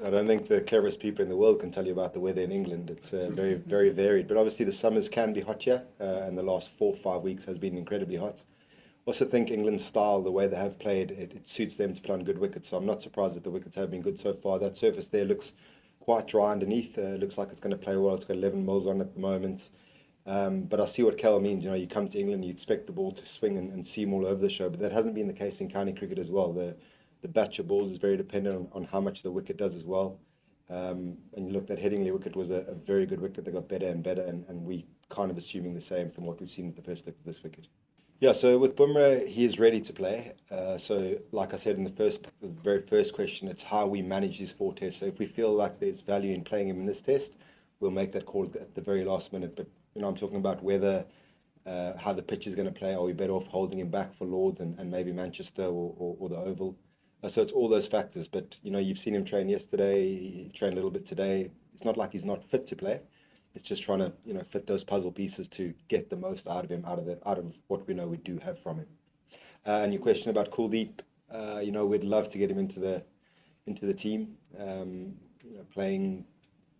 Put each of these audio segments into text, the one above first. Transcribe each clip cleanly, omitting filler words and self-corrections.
I don't think the cleverest people in the world can tell you about the weather in England. It's very, very varied. But obviously, the summers can be hot here, and the last 4 or 5 weeks has been incredibly hot. Also, think England's style, the way they have played, it suits them to play on good wickets. So I'm not surprised that the wickets have been good so far. That surface there looks quite dry underneath. Looks like it's going to play well. It's got 11 mils on at the moment. But I see what Cal means. You come to England, you expect the ball to swing and seam all over the show, but that hasn't been the case in county cricket as well. The batch of balls is very dependent on how much the wicket does as well. And you look, that Headingley wicket was a very good wicket. They got better and better, and we kind of assuming the same from what we've seen at the first look of this wicket. Yeah, so with Bumrah, he is ready to play. So, like I said in the very first question, it's how we manage these 4 tests. So, if we feel like there's value in playing him in this test, we'll make that call at the very last minute. But I'm talking about whether how the pitch is going to play. Are we better off holding him back for Lords and maybe Manchester or the Oval? So it's all those factors. But you've seen him train yesterday. He trained a little bit today. It's not like he's not fit to play. It's just trying to fit those puzzle pieces to get the most out of him, out of what we know we do have from him. And your question about Kuldeep, we'd love to get him into the team. Playing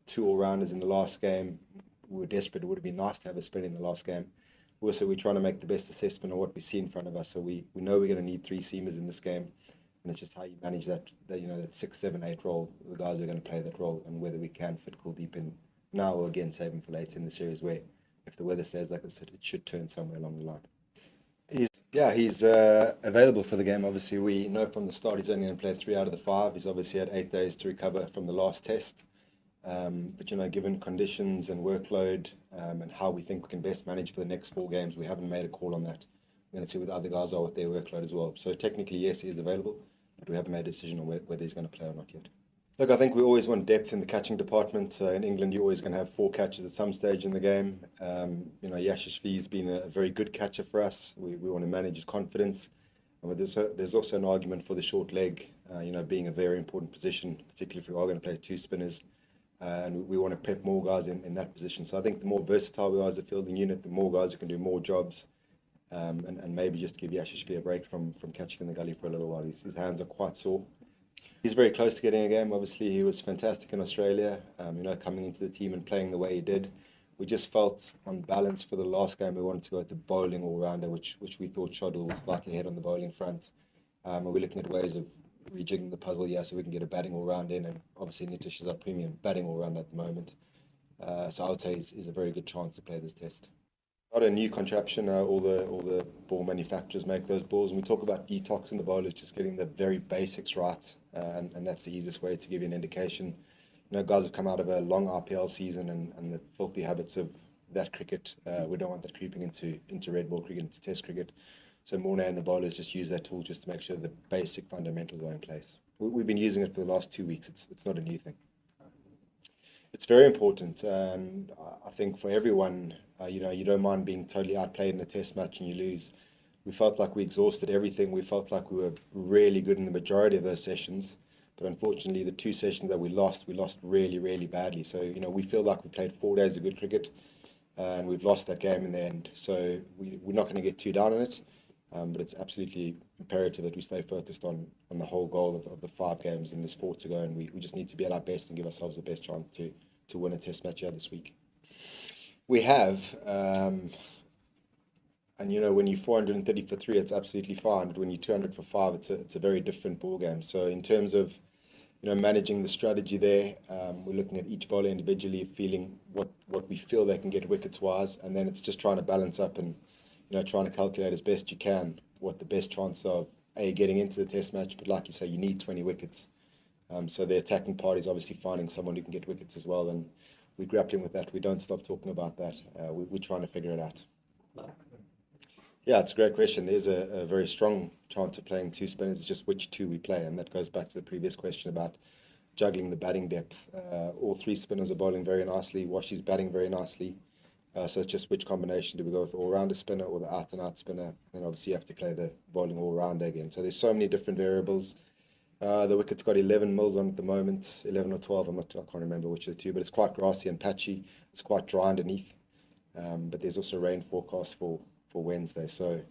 2 all-rounders in the last game, we were desperate. It would have been nice to have a spin in the last game. Also, we're trying to make the best assessment of what we see in front of us. So we know we're going to need 3 seamers in this game, and it's just how you manage that 6, 7, 8 role. The guys are going to play that role, and whether we can fit Kuldeep in now or again save him for later in the series, where if the weather stays like this, it should turn somewhere along the line. He's available for the game. Obviously, we know from the start he's only going to play 3 out of the 5. He's obviously had 8 days to recover from the last test. But given conditions and workload and how we think we can best manage for the next 4 games, we haven't made a call on that. We're going to see what the other guys are with their workload as well. So technically, yes, he is available, but we haven't made a decision on whether he's going to play or not yet. Look, I think we always want depth in the catching department. In England, you're always going to have 4 catches at some stage in the game. Yashashvi's been a very good catcher for us. We want to manage his confidence. And there's also an argument for the short leg, being a very important position, particularly if we are going to play 2 spinners. And we want to prep more guys in that position. So I think the more versatile we are as a fielding unit, the more guys who can do more jobs, and maybe just give Yashashvi a break from catching in the gully for a little while. His hands are quite sore. He's very close to getting a game. Obviously, he was fantastic in Australia, coming into the team and playing the way he did. We just felt on balance for the last game we wanted to go to bowling all-rounder, which we thought Shodl was slightly ahead on the bowling front. And we're looking at ways of rejigging the puzzle, so we can get a batting all-round in. And obviously, Nitish is our premium batting all-round at the moment. So I would say he's a very good chance to play this test. Not a new contraption. All the ball manufacturers make those balls. And we talk about detox in the bowlers, just getting the very basics right. And that's the easiest way to give you an indication. Guys have come out of a long RPL season and the filthy habits of that cricket. We don't want that creeping into red ball cricket, into test cricket. So Morna and the bowlers just use that tool just to make sure the basic fundamentals are in place. We've been using it for the last 2 weeks. It's not a new thing. It's very important, and I think for everyone, you don't mind being totally outplayed in a test match and you lose. We felt like we exhausted everything. We felt like we were really good in the majority of those sessions, but unfortunately, the 2 sessions that we lost really, really badly. So, we feel like we played 4 days of good cricket, and we've lost that game in the end. So we're not going to get too down on it, but it's absolutely imperative that we stay focused on the whole goal of the 5 games and there's 4 to go, and we just need to be at our best and give ourselves the best chance to win a test match here this week. We have, and when you're 430 for 3, it's absolutely fine, but when you're 200 for 5, it's a very different ball game. So in terms of managing the strategy there, we're looking at each bowler individually, feeling what we feel they can get wickets wise, and then it's just trying to balance up and trying to calculate as best you can what the best chance of getting into the test match. But like you say, you need 20 wickets. So the attacking party is obviously finding someone who can get wickets as well, and we're grappling with that. We don't stop talking about that. We're trying to figure it out. Yeah, it's a great question. There's a very strong chance of playing 2 spinners. It's just which 2 we play, and that goes back to the previous question about juggling the batting depth. All 3 spinners are bowling very nicely. Washi's batting very nicely. So it's just which combination do we go with, the all-rounder spinner or the out-and-out spinner? And obviously you have to play the bowling all-rounder again. So there's so many different variables. The wicket's got 11 mils on at the moment, 11 or 12. I can't remember which of the 2, but it's quite grassy and patchy. It's quite dry underneath. But there's also rain forecast for Wednesday. So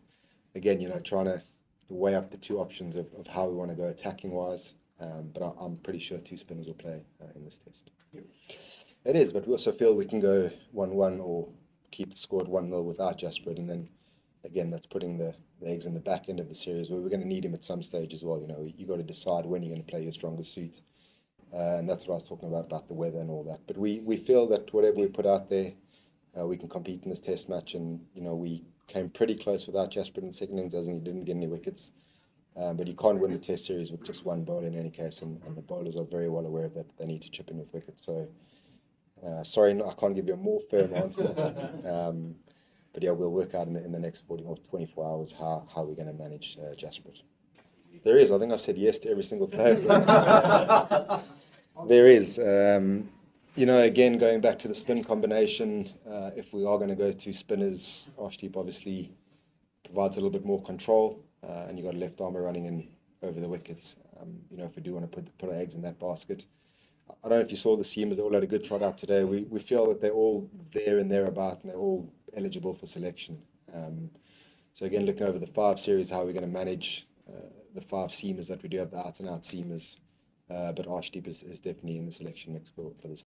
again, trying to weigh up the 2 options of how we want to go attacking wise. But I'm pretty sure two spinners will play in this test. It is, but we also feel we can go 1-1 or keep the score at 1-0 without Jasper, and then again that's putting the eggs in the back end of the series where we're going to need him at some stage as well. You got to decide when you're going to play your strongest suit, and that's what I was talking about the weather and all that. But we feel that whatever we put out there, we can compete in this test match, and we came pretty close without Jasper in the second innings, as in he didn't get any wickets. But you can't win the test series with just one bowler in any case, and the bowlers are very well aware of that. They need to chip in with wickets. So, sorry, I can't give you a more firm answer. But yeah, we'll work out in the next 40 or 24 hours how we're going to manage Jasper. There is. I think I've said yes to every single player. There is. Again, going back to the spin combination, if we are going to go to spinners, Arshdeep obviously provides a little bit more control. And you've got a left armer running in over the wickets. If we do want to put our eggs in that basket. I don't know if you saw the seamers, they all had a good trot out today. We feel that they're all there and thereabout, and they're all eligible for selection. So again, looking over the 5 series, how we're going to manage the 5 seamers that we do have, the out-and-out seamers. But Arshdeep is definitely in the selection mix for this.